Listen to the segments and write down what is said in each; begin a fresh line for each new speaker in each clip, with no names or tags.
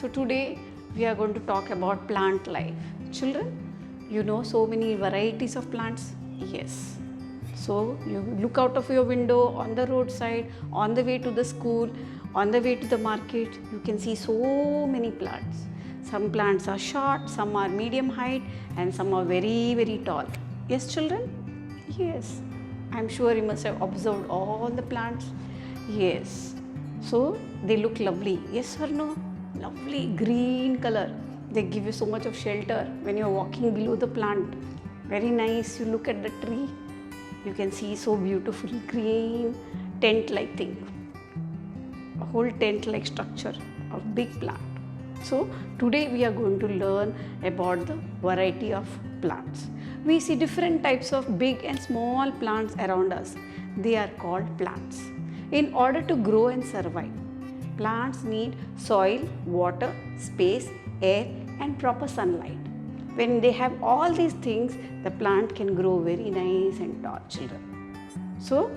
So today we are going to talk about plant life. Children, you know so many varieties of plants? Yes. So you look out of your window, on the roadside, on the way to the school, on the way to the market, you can see so many plants. Some plants are short, some are medium height, and some are very, very tall. Yes, children? Yes. I'm sure you must have observed all the plants. Yes. So they look lovely. Yes or no? Lovely green color. They give you so much of shelter when you're walking below the plant. Very nice. You look at the tree. You can see so beautiful green tent-like thing. A whole tent-like structure of big plant. So today we are going to learn about the variety of plants. We see different types of big and small plants around us. They are called plants. In order to grow and survive, plants need soil, water, space, air and proper sunlight. When they have all these things, the plant can grow very nice and tall, children. So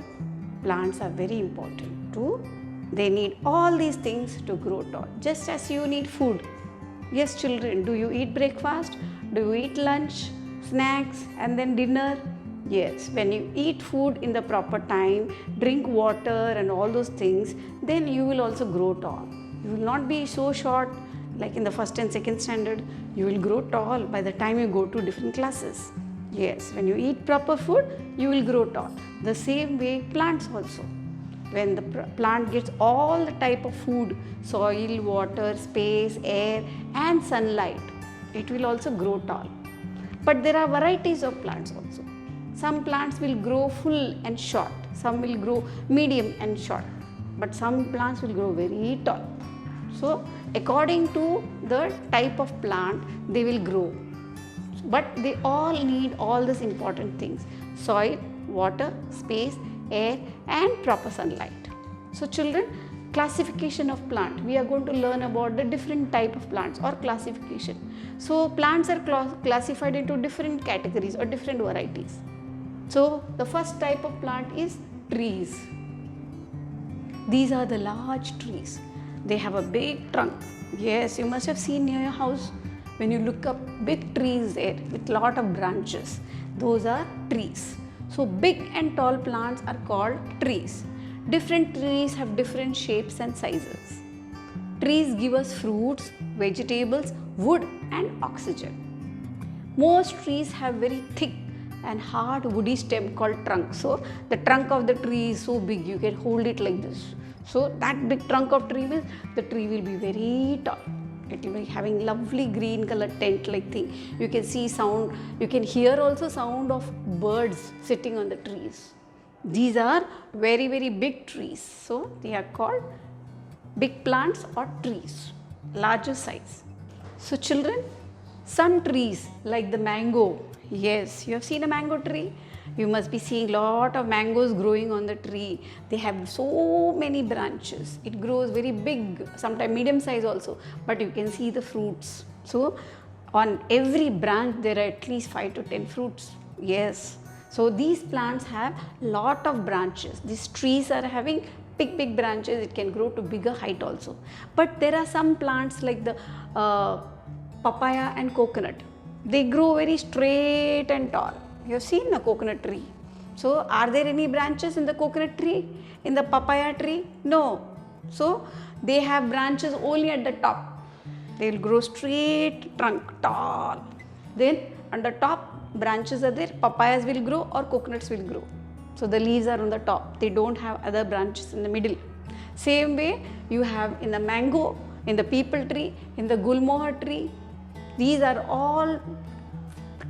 plants are very important too. They need all these things to grow tall, just as you need food. Yes, children, do you eat breakfast? Do you eat lunch, snacks and then dinner? Yes, when you eat food in the proper time, drink water and all those things, then you will also grow tall. You will not be so short like in the first and second standard. You will grow tall by the time you go to different classes. Yes, when you eat proper food, you will grow tall. The same way plants also. When the plant gets all the type of food, soil, water, space, air and sunlight, it will also grow tall. But there are varieties of plants also. Some plants will grow full and short, some will grow medium and short, but some plants will grow very tall. So according to the type of plant, they will grow. But they all need all these important things: soil, water, space, air and proper sunlight. So children, classification of plant. We are going to learn about the different type of plants or classification. So plants are classified into different categories or different varieties. So the first type of plant is trees. These are the large trees. They have a big trunk. Yes, you must have seen near your house when you look up big trees there with lot of branches. Those are trees. So big and tall plants are called trees. Different trees have different shapes and sizes. Trees give us fruits, vegetables, wood and oxygen. Most trees have very thick and hard woody stem called trunk. So the trunk of the tree is so big, you can hold it like this. So that big trunk of tree means the tree will be very tall. It will be having lovely green color tent like thing. You can see sound, you can hear also sound of birds sitting on the trees. These are very, very big trees. So they are called big plants or trees, larger size. So children, some trees like the mango. Yes, you have seen a mango tree. You must be seeing lot of mangoes growing on the tree. They have so many branches. It grows very big, sometimes medium size also, but you can see the fruits. So on every branch there are at least 5 to 10 fruits. Yes. So these plants have lot of branches. These trees are having big branches. It can grow to bigger height also. But there are some plants like the papaya and coconut. They grow very straight and tall. You have seen a coconut tree. So are there any branches in the coconut tree? In the papaya tree? No. So they have branches only at the top. They will grow straight trunk, tall. Then on the top branches are there, papayas will grow or coconuts will grow. So the leaves are on the top. They don't have other branches in the middle. Same way you have in the mango, in the peepal tree, in the gulmohar tree. These are all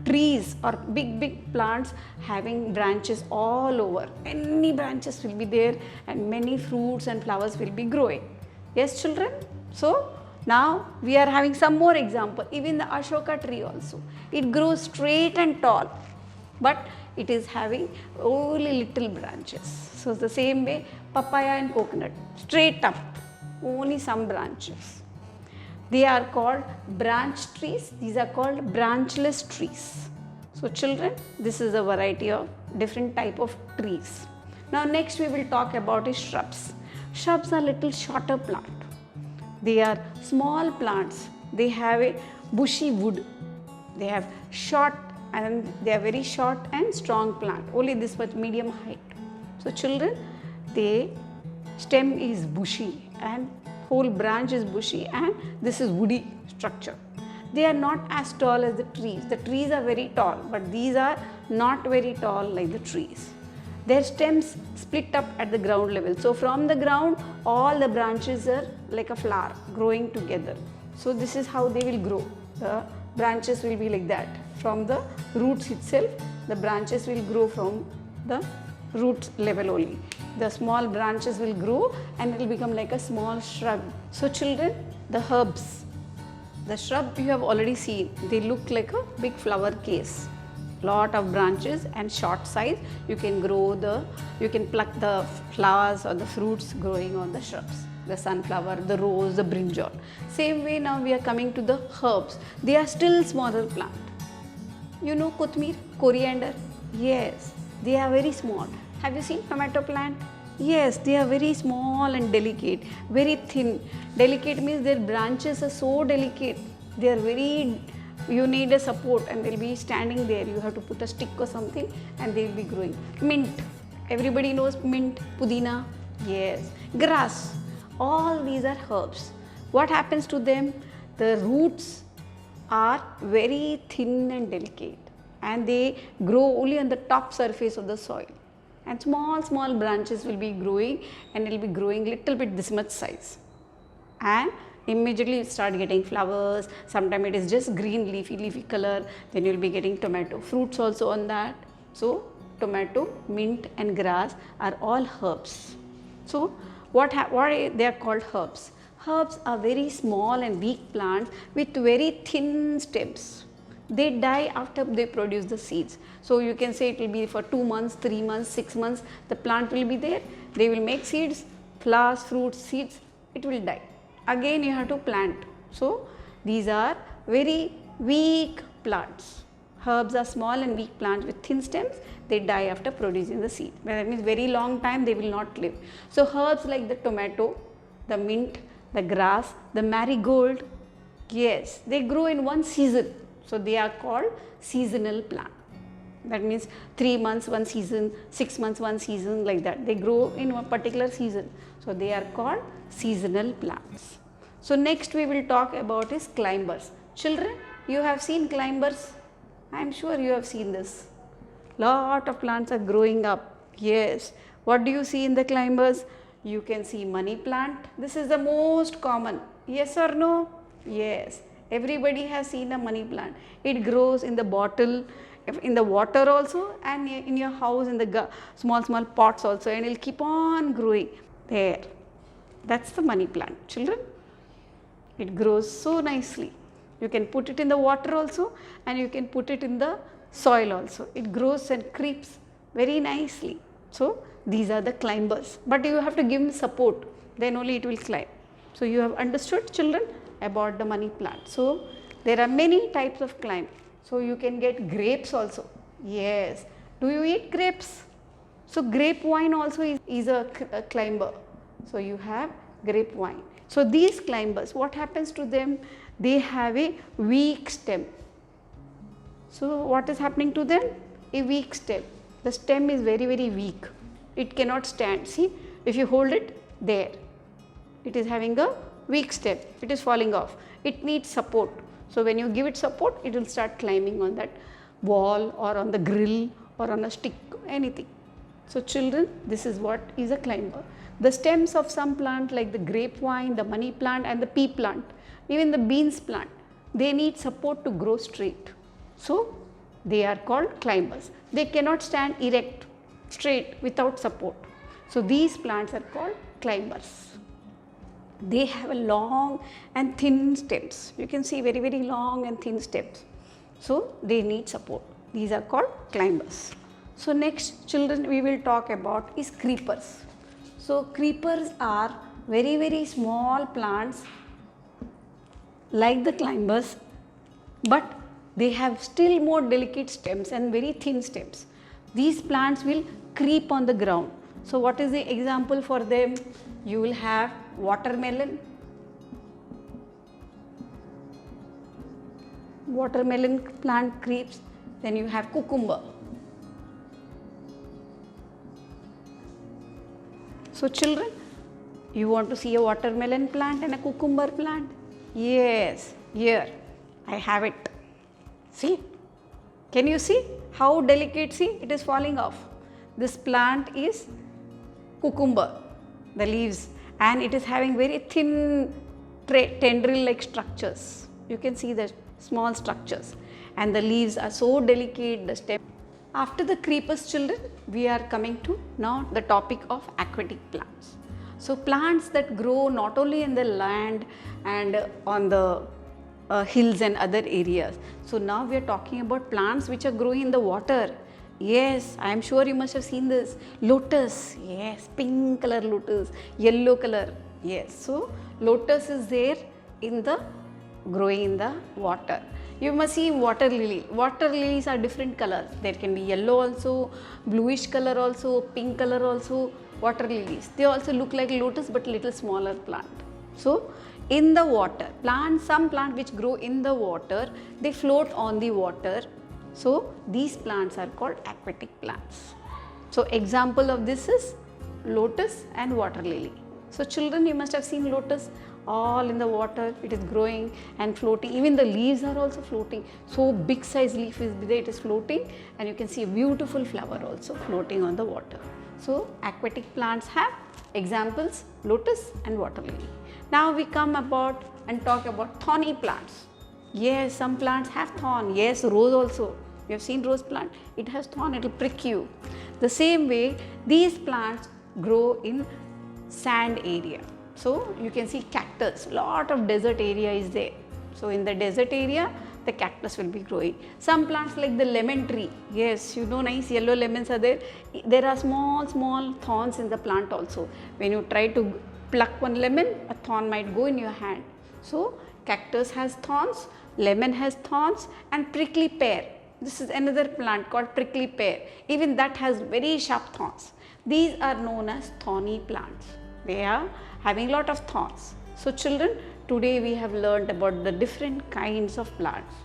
trees or big plants having branches all over. Many branches will be there and many fruits and flowers will be growing. Yes, children? So now we are having some more example. Even the Ashoka tree also. It grows straight and tall, but it is having only little branches. So the same way papaya and coconut, straight up, only some branches. They are called branch trees. These are called branchless trees. So children, this is a variety of different type of trees. Now next we will talk about is shrubs. Shrubs are little shorter plant. They are small plants. They have a bushy wood. They have short and they are very short and strong plant. Only this much medium height. So children, the stem is bushy and whole branch is bushy and this is woody structure. They are not as tall as the trees. The trees are very tall, but these are not very tall like the trees. Their stems split up at the ground level. So from the ground, all the branches are like a flower growing together. So this is how they will grow. The branches will be like that. From the roots itself, the branches will grow from the root level only. The small branches will grow and it will become like a small shrub. So children, the herbs, the shrub you have already seen, they look like a big flower case. Lot of branches and short size. You can pluck the flowers or the fruits growing on the shrubs. The sunflower, the rose, the brinjal. Same way now we are coming to the herbs. They are still smaller plant. You know kothmir, coriander? Yes, they are very small. Have you seen tomato plant? Yes, they are very small and delicate, very thin. Delicate means their branches are so delicate. They are very, you need a support and they'll be standing there. You have to put a stick or something and they'll be growing. Mint, everybody knows mint, pudina. Yes, grass. All these are herbs. What happens to them? The roots are very thin and delicate and they grow only on the top surface of the soil. And small branches will be growing and it will be growing little bit this much size. And immediately start getting flowers. Sometimes it is just green leafy color. Then you will be getting tomato fruits also on that. So tomato, mint and grass are all herbs. So why they are called herbs? Herbs are very small and weak plants with very thin stems. They die after they produce the seeds. So you can say it will be for 2 months, 3 months, 6 months, the plant will be there. They will make seeds, flowers, fruits, seeds, it will die. Again you have to plant. So these are very weak plants. Herbs are small and weak plants with thin stems. They die after producing the seed. That means very long time they will not live. So herbs like the tomato, the mint, the grass, the marigold, yes, they grow in one season. So they are called seasonal plant. That means 3 months one season, 6 months one season, like that. They grow in one particular season. So they are called seasonal plants. So next we will talk about is climbers. Children, you have seen climbers? I am sure you have seen this. Lot of plants are growing up. Yes. What do you see in the climbers? You can see money plant. This is the most common. Yes or no? Yes. Everybody has seen a money plant. It grows in the bottle, in the water also, and in your house in the small pots also, and it will keep on growing there. That's the money plant, children. It grows so nicely. You can put it in the water also and you can put it in the soil also. It grows and creeps very nicely. So these are the climbers, but you have to give them support, then only it will climb. So you have understood, children, about the money plant. So there are many types of climb. So you can get grapes also. Yes. Do you eat grapes? So grape wine also is a climber. So you have grape wine. So these climbers, what happens to them? They have a weak stem. So what is happening to them? A weak stem. The stem is very weak. It cannot stand. See, if you hold it there, it is having a weak stem. It is falling off. It needs support. So when you give it support, it will start climbing on that wall or on the grill or on a stick, anything. So children, this is what is a climber. The stems of some plant like the grapevine, the money plant and the pea plant, even the beans plant, they need support to grow straight. So they are called climbers. They cannot stand erect, straight without support. So these plants are called climbers. They have a long and thin stems. You can see very long and thin stems. So they need support. These are called climbers. So next, children, we will talk about is creepers. So creepers are very small plants like the climbers, but they have still more delicate stems and very thin stems. These plants will creep on the ground. So what is the example for them? You will have watermelon, watermelon plant creeps. Then you have cucumber. So children, you want to see a watermelon plant and a cucumber plant? Yes, here I have it. See, can you see how delicate? See, it is falling off. This plant is cucumber, the leaves, and it is having very thin tendril like structures. You can see the small structures, and the leaves are so delicate, the stem. After the creepers, children, we are coming to now the topic of aquatic plants. So plants that grow not only in the land and on the hills and other areas. So now we are talking about plants which are growing in the water. Yes, I am sure you must have seen this. Lotus, yes, pink color lotus, yellow color, yes. So lotus is there in the growing in the water. You must see water lily. Water lilies are different colors. There can be yellow also, bluish color also, pink color also. Water lilies. They also look like lotus but little smaller plant. So in the water, some plant which grow in the water, they float on the water. So these plants are called aquatic plants. So example of this is lotus and water lily. So children, you must have seen lotus all in the water. It is growing and floating. Even the leaves are also floating. So big size leaf is there, it is floating, and you can see a beautiful flower also floating on the water. So aquatic plants have examples lotus and water lily. Now we come about and talk about thorny plants. Yes, some plants have thorn. Yes, rose also. You have seen rose plant. It has thorn, it will prick you. The same way, these plants grow in sand area. So you can see cactus, lot of desert area is there. So in the desert area, the cactus will be growing. Some plants like the lemon tree, yes, you know, nice yellow lemons are there. There are small thorns in the plant also. When you try to pluck one lemon, a thorn might go in your hand. So cactus has thorns, lemon has thorns, and prickly pear. This is another plant called prickly pear. Even that has very sharp thorns. These are known as thorny plants. They are having lot of thorns. So children, today we have learned about the different kinds of plants.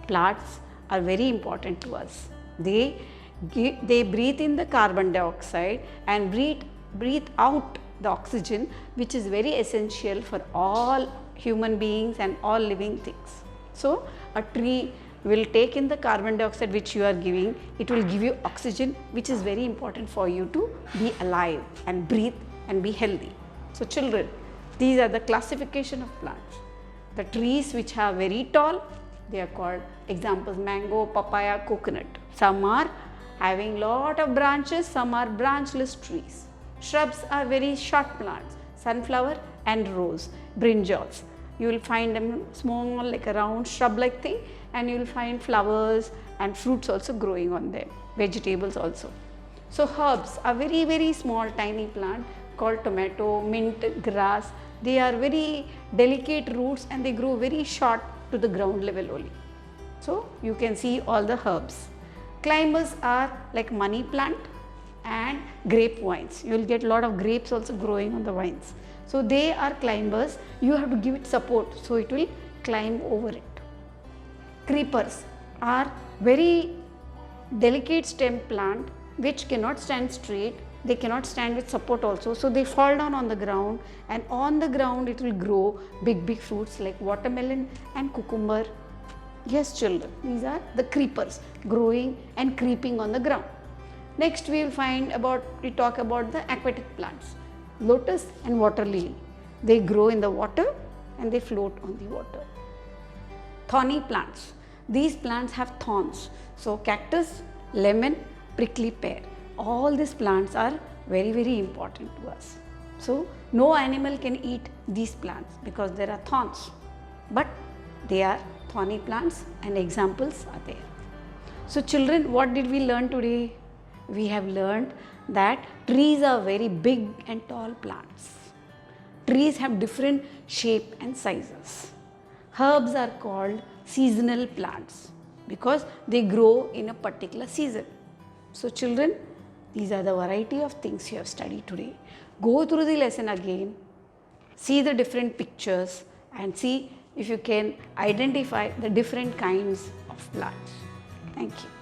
Plants are very important to us. They breathe in the carbon dioxide and breathe out the oxygen, which is very essential for all human beings and all living things. So a tree will take in the carbon dioxide which you are giving, it will give you oxygen, which is very important for you to be alive and breathe and be healthy. So children, these are the classification of plants. The trees which are very tall, they are called examples mango, papaya, coconut. Some are having lot of branches, some are branchless trees. Shrubs are very short plants, sunflower and rose, brinjals. You will find them small like a round shrub like thing, and you will find flowers and fruits also growing on them, vegetables also. So herbs are very small tiny plant called tomato, mint, grass. They are very delicate roots and they grow very short to the ground level only. So you can see all the herbs. Climbers are like money plant and grape vines. You will get lot of grapes also growing on the vines. So they are climbers. You have to give it support so it will climb over it. Creepers are very delicate stem plant which cannot stand straight. They cannot stand with support also. So they fall down on the ground, and on the ground it will grow big fruits like watermelon and cucumber. Yes children, these are the creepers growing and creeping on the ground. Next we talk about the aquatic plants. Lotus and water lily. They grow in the water and they float on the water. Thorny plants. These plants have thorns. So cactus, lemon, prickly pear. All these plants are very important to us. So no animal can eat these plants because there are thorns. But they are thorny plants and examples are there. So children, what did we learn today? We have learned that trees are very big and tall plants. Trees have different shape and sizes. Herbs are called seasonal plants because they grow in a particular season. So children, these are the variety of things you have studied today. Go through the lesson again, see the different pictures and see if you can identify the different kinds of plants. Thank you.